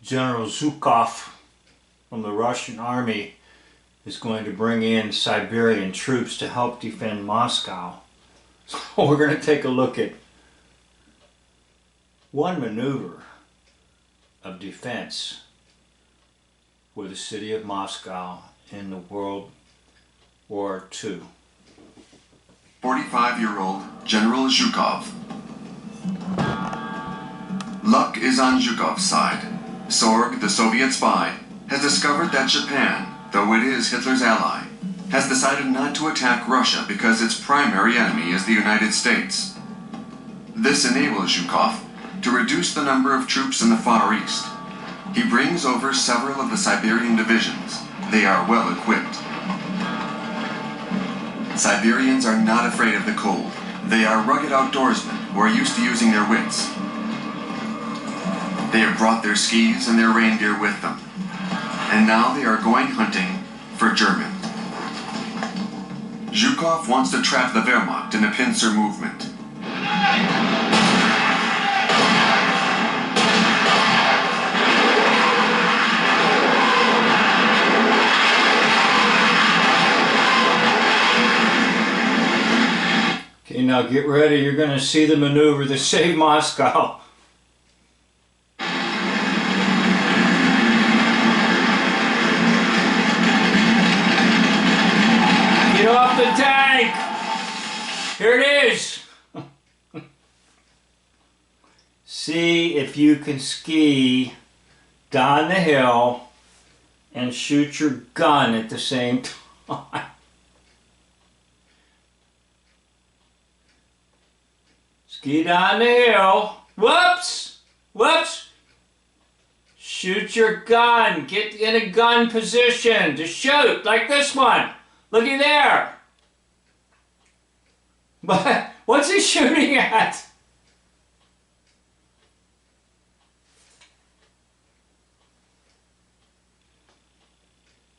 General Zhukov from the Russian army is going to bring in Siberian troops to help defend Moscow. So we're going to take a look at one maneuver of defense for the city of Moscow in the World War II. 45-year-old General Zhukov. Luck is on Zhukov's side. Sorg, the Soviet spy, has discovered that Japan, though it is Hitler's ally, has decided not to attack Russia because its primary enemy is the United States. This enables Zhukov to reduce the number of troops in the Far East. He brings over several of the Siberian divisions. They are well equipped. Siberians are not afraid of the cold. They are rugged outdoorsmen who are used to using their wits. They have brought their skis and their reindeer with them. And now they are going hunting for German. Zhukov wants to trap the Wehrmacht in a pincer movement. Okay, now get ready. You're going to see the maneuver to save Moscow. Get off the tank! Here it is! See if you can ski down the hill and shoot your gun at the same time. Ski down the hill. Whoops! Whoops! Shoot your gun. Get in a gun position to shoot, like this one. Looky there. But what's he shooting at?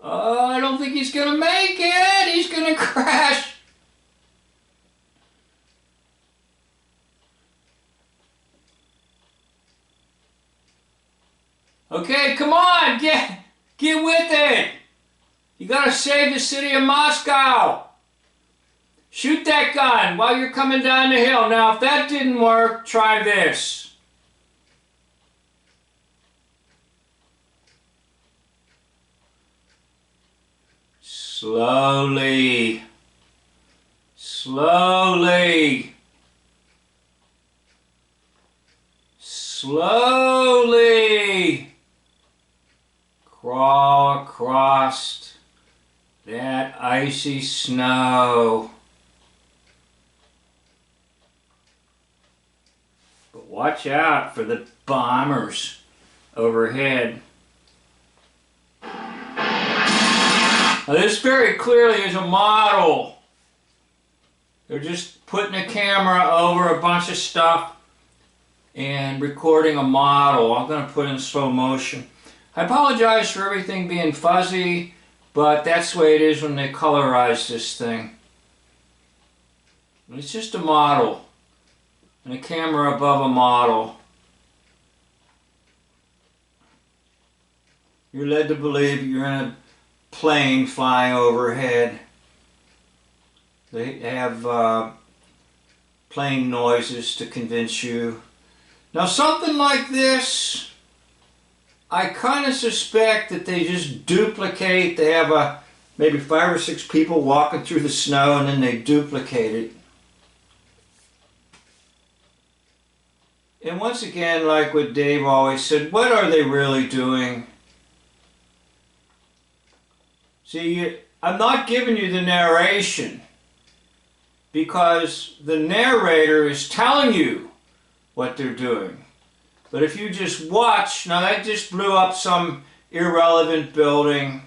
Oh, I don't think he's gonna make it. He's gonna crash. Okay, come on, get with it. You gotta save the city of Moscow. Shoot that gun while you're coming down the hill. Now, if that didn't work, try this. Slowly. Slowly. Slowly. Crawl across that icy snow. But watch out for the bombers overhead. Now this very clearly is a model. They're just putting a camera over a bunch of stuff and recording a model. I'm going to put in slow motion. I apologize for everything being fuzzy, but that's the way it is when they colorize this thing. It's just a model, and a camera above a model. You're led to believe you're in a plane flying overhead. They have plane noises to convince you. Now something like this, I kind of suspect that they just duplicate. They have maybe 5 or 6 people walking through the snow and then they duplicate it. And once again, like what Dave always said, what are they really doing? See, I'm not giving you the narration because the narrator is telling you what they're doing. But if you just watch, now that just blew up some irrelevant building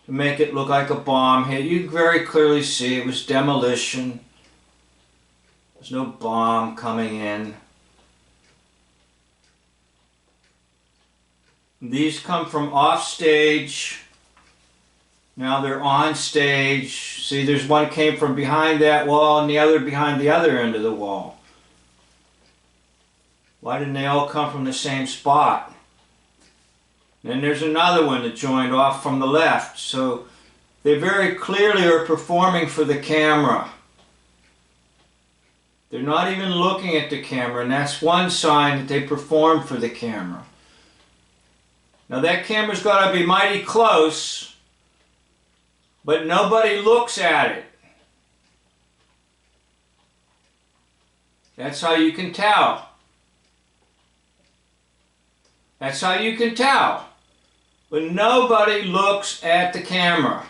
to make it look like a bomb hit. You can very clearly see it was demolition. There's no bomb coming in. These come from off stage. Now they're on stage. See, there's one came from behind that wall and the other behind the other end of the wall. Why didn't they all come from the same spot? Then there's another one that joined off from the left. So they very clearly are performing for the camera. They're not even looking at the camera, and that's one sign that they perform for the camera. Now that camera's got to be mighty close, but nobody looks at it. That's how you can tell. That's how you can tell. When nobody looks at the camera.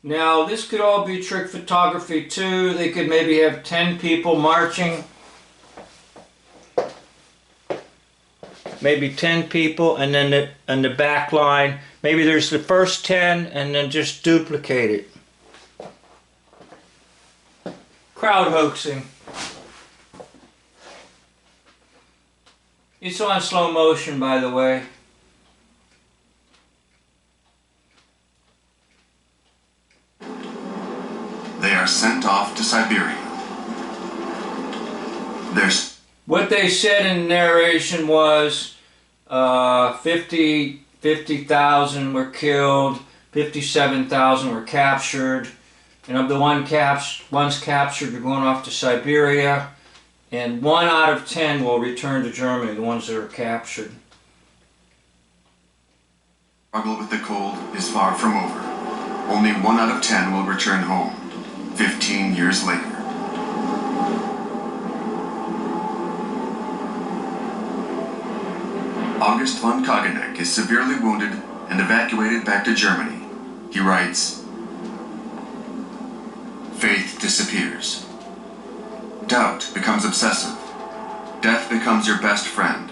Now, this could all be trick photography too. They could maybe have 10 people marching. Maybe 10 people, and then the back line. Maybe there's the first 10 and then just duplicate it. Crowd hoaxing. It's on slow motion, by the way. They are sent off to Siberia. What they said in narration was 50,000 were killed, 57,000 were captured, and of the ones captured are going off to Siberia, and 1 out of 10 will return to Germany, the ones that are captured. Struggle with the cold is far from over. Only 1 out of 10 will return home, 15 years later. August von Kageneck is severely wounded and evacuated back to Germany. He writes, "Faith disappears. Doubt becomes obsessive. Death becomes your best friend."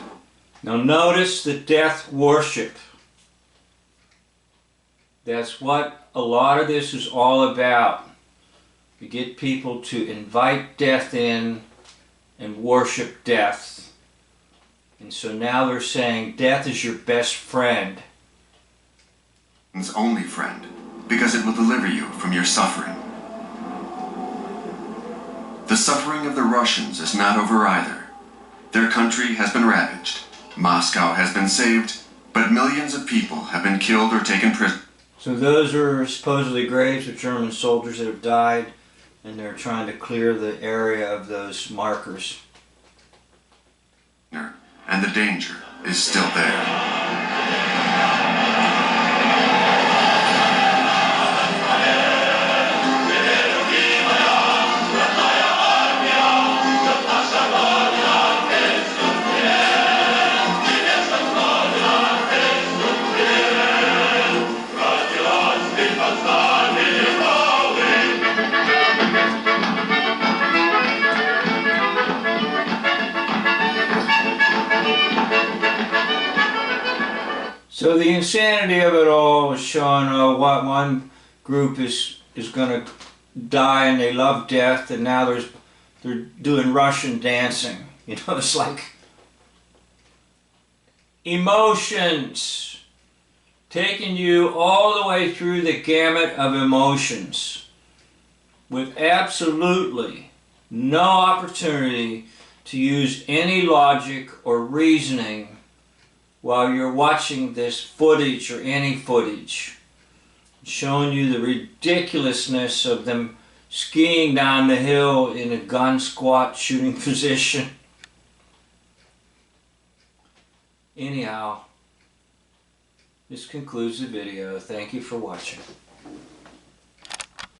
Now notice the death worship. That's what a lot of this is all about. You get people to invite death in and worship death. And so now they're saying death is your best friend. It's only friend, because it will deliver you from your suffering. The suffering of the Russians is not over either. Their country has been ravaged. Moscow has been saved, but millions of people have been killed or taken prisoner. So those are supposedly graves of German soldiers that have died, and they're trying to clear the area of those markers. And the danger is still there. So the insanity of it all is showing what one group is going to die and they love death, and now they're doing Russian dancing. You know, it's like emotions, taking you all the way through the gamut of emotions with absolutely no opportunity to use any logic or reasoning while you're watching this footage or any footage, showing you the ridiculousness of them skiing down the hill in a gun squat shooting position. Anyhow, this concludes the video. Thank you for watching.